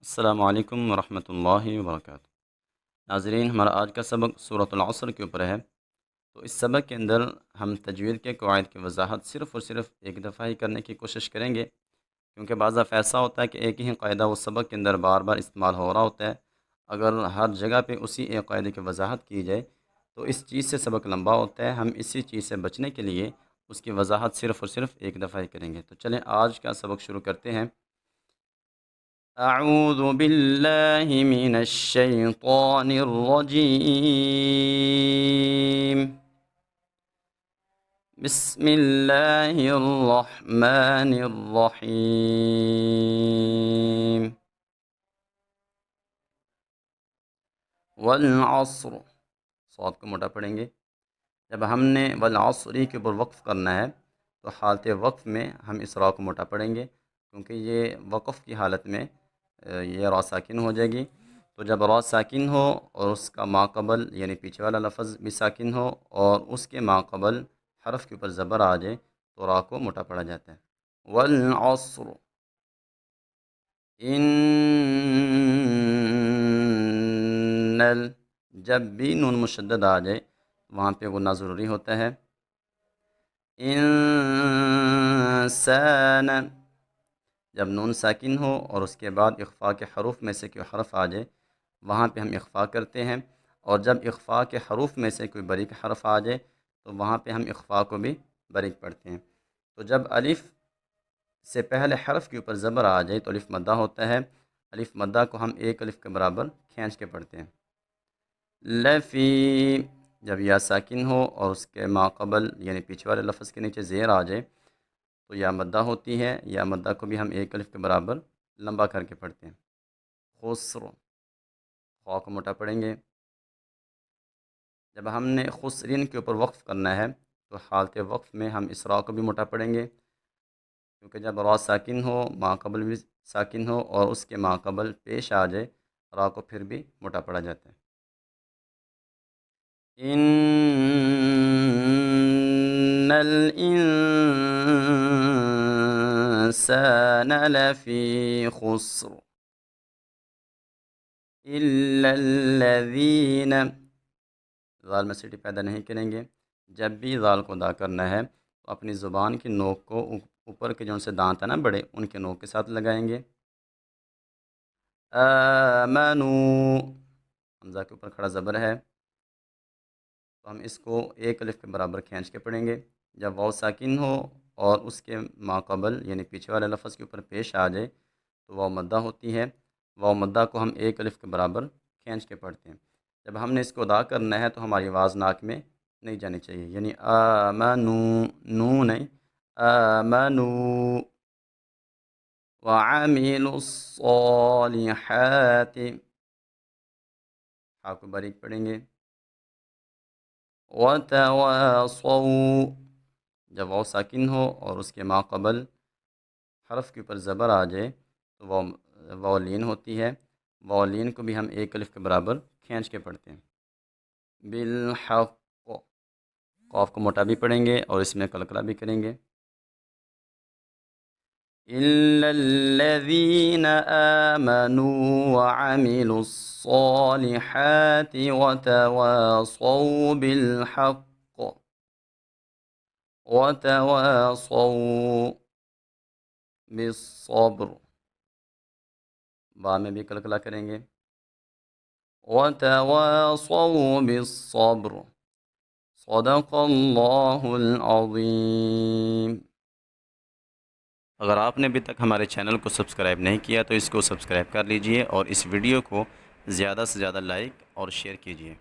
السلام علیکم ورحمۃ اللہ وبرکاتہ۔ ناظرین، ہمارا آج کا سبق سورۃ العصر کے اوپر ہے۔ تو اس سبق کے اندر ہم تجوید کے قواعد کی وضاحت صرف اور صرف ایک دفعہ ہی کرنے کی کوشش کریں گے، کیونکہ بعض دفعہ ایسا ہوتا ہے کہ ایک ہی قاعدہ اس سبق کے اندر بار بار استعمال ہو رہا ہوتا ہے۔ اگر ہر جگہ پہ اسی ایک قاعدے کی وضاحت کی جائے تو اس چیز سے سبق لمبا ہوتا ہے۔ ہم اسی چیز سے بچنے کے لیے اس کی وضاحت صرف اور صرف ایک دفعہ ہی کریں گے۔ تو چلیں آج کا سبق شروع کرتے ہیں۔ اعوذ باللہ من الشیطان الرجیم، بسم اللہ الرحمن الرحیم۔ والعصر، صاد کو موٹا پڑھیں گے۔ جب ہم نے والعصری کے اوپر وقف کرنا ہے تو حالت وقف میں ہم اس را کو موٹا پڑھیں گے، کیونکہ یہ وقف کی حالت میں یہ را ساکن ہو جائے گی۔ تو جب را ساکن ہو اور اس کا ماقبل یعنی پیچھے والا لفظ بھی ساکن ہو اور اس کے ماقبل حرف کے اوپر زبر آ جائے تو را کو موٹا پڑھا جاتا ہے۔ والعصر ان جب بھی نون مشدد آ جائے وہاں پہ غنہ ضروری ہوتا ہے۔ انسان، جب نون ساکن ہو اور اس کے بعد اخفاء کے حروف میں سے کوئی حرف آ جائے وہاں پہ ہم اخفاء کرتے ہیں، اور جب اخفاء کے حروف میں سے کوئی باریک حرف آ جائے تو وہاں پہ ہم اخفاء کو بھی باریک پڑھتے ہیں۔ تو جب الف سے پہلے حرف کے اوپر زبر آ جائے تو الف مدہ ہوتا ہے۔ الف مدہ کو ہم ایک الف کے برابر کھینچ کے پڑھتے ہیں۔ لفی، جب یا ساکن ہو اور اس کے ماقبل یعنی پیچھے والے لفظ کے نیچے زیر آ جائے تو یا مدہ ہوتی ہے، یا مدہ کو بھی ہم ایک الف کے برابر لمبا کر کے پڑھتے ہیں۔ خسر، خوا کو موٹا پڑھیں گے۔ جب ہم نے خسرین کے اوپر وقف کرنا ہے تو حالت وقف میں ہم اس را کو بھی موٹا پڑھیں گے، کیونکہ جب را ساکن ہو ماقبل بھی ساکن ہو اور اس کے ماقبل پیش آ جائے را کو پھر بھی موٹا پڑھا جاتا ہے۔ ان الانسان لفی خسر الا الذین، ذال میں سٹی پیدا نہیں کریں گے۔ جب بھی ذال کو ادا کرنا ہے تو اپنی زبان کی نوک کو اوپر کے جو سے دانت ہیں نا بڑے، ان کے نوک کے ساتھ لگائیں گے۔ آمنوا، حمزہ کے اوپر کھڑا زبر ہے تو ہم اس کو ایک الف کے برابر کھینچ کے پڑھیں گے۔ جب واو ساکن ہو اور اس کے ماقبل یعنی پیچھے والے لفظ کے اوپر پیش آ جائے تو واو مدہ ہوتی ہے۔ واو مدہ کو ہم ایک الف کے برابر کھینچ کے پڑھتے ہیں۔ جب ہم نے اس کو ادا کرنا ہے تو ہماری آواز ناک میں نہیں جانی چاہیے، یعنی آمنو، نو نہیں، آمنو وعملوا الصالحات، ہا کو باریک پڑھیں گے۔ وتواصوا، جب واو ساکن ہو اور اس کے ماقبل حرف کے اوپر زبر آ جائے تو واو لین ہوتی ہے۔ واو لین کو بھی ہم ایک الف کے برابر کھینچ کے پڑھتے ہیں۔ بالحق، قاف کو موٹا بھی پڑھیں گے اور اس میں قلقلہ بھی کریں گے۔ الا الذین آمنوا وعملوا الصالحات وتواصوا بالحق وتواصوا بالصبر، با میں بھی قلقلہ کریں گے۔ وتواصوا بالصبر، صدق اللہ العظیم۔ اگر آپ نے ابھی تک ہمارے چینل کو سبسکرائب نہیں کیا تو اس کو سبسکرائب کر لیجئے اور اس ویڈیو کو زیادہ سے زیادہ لائک اور شیئر کیجئے۔